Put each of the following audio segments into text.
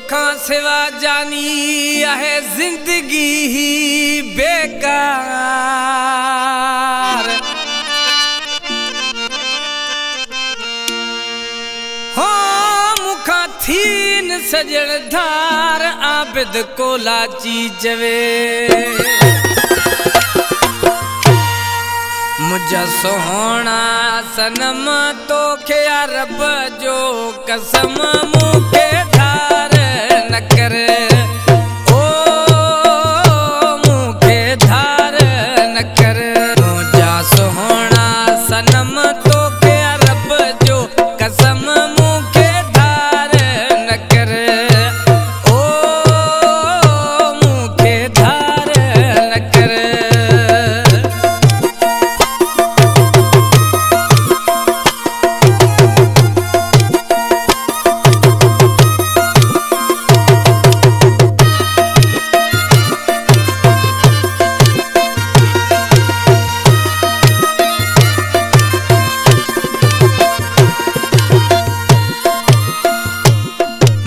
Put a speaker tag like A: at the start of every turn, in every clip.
A: तोखा सिवा जानी है जिंदगी ही बेकार। हो मुखा थीन सजण धार आबिद को लाची जवे। मुझा सोहना सनम तो के रब जो कसम मुखे धार न कर। ओ मुखे धार न कर। मुझा सोहना सनम तो के रब जो कसम मुखे धार न कर। ओ मुखे धार न कर।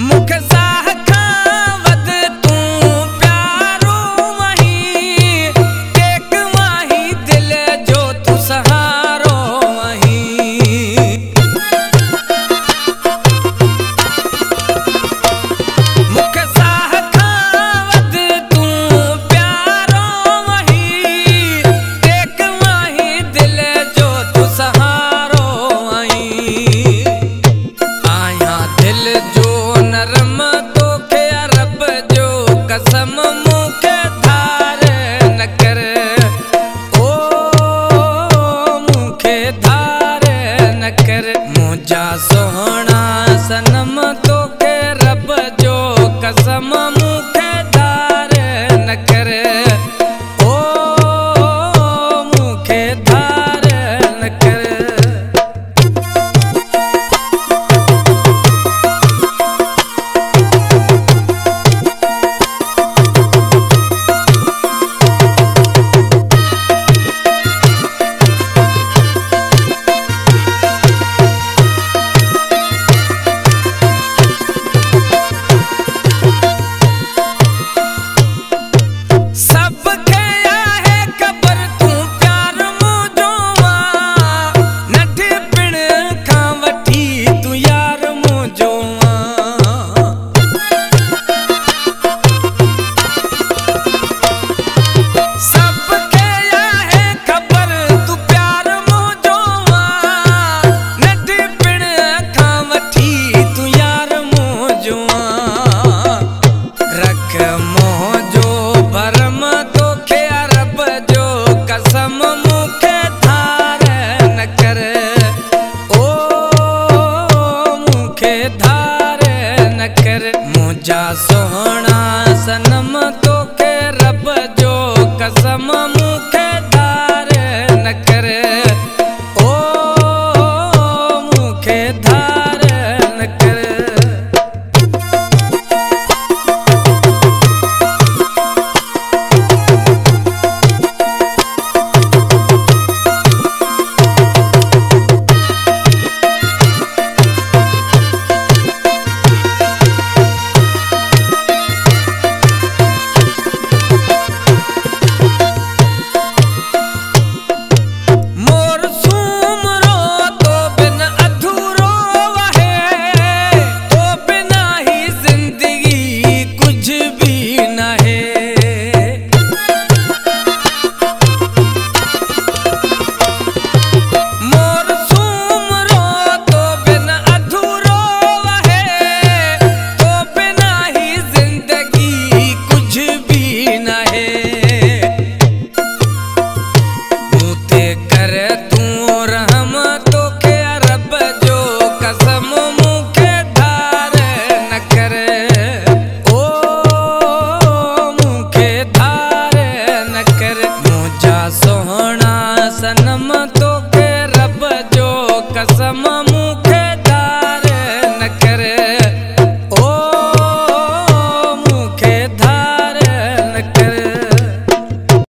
A: मुझा सोहना सनम तो के रब जो कसम मुखे धार न कर। ओ मुखे धार न कर। मुझा सोहना सनम तो के रब जो कसम मुखे धार न कर। ओ मुखे धार न कर। सनम तो के रब जो कसम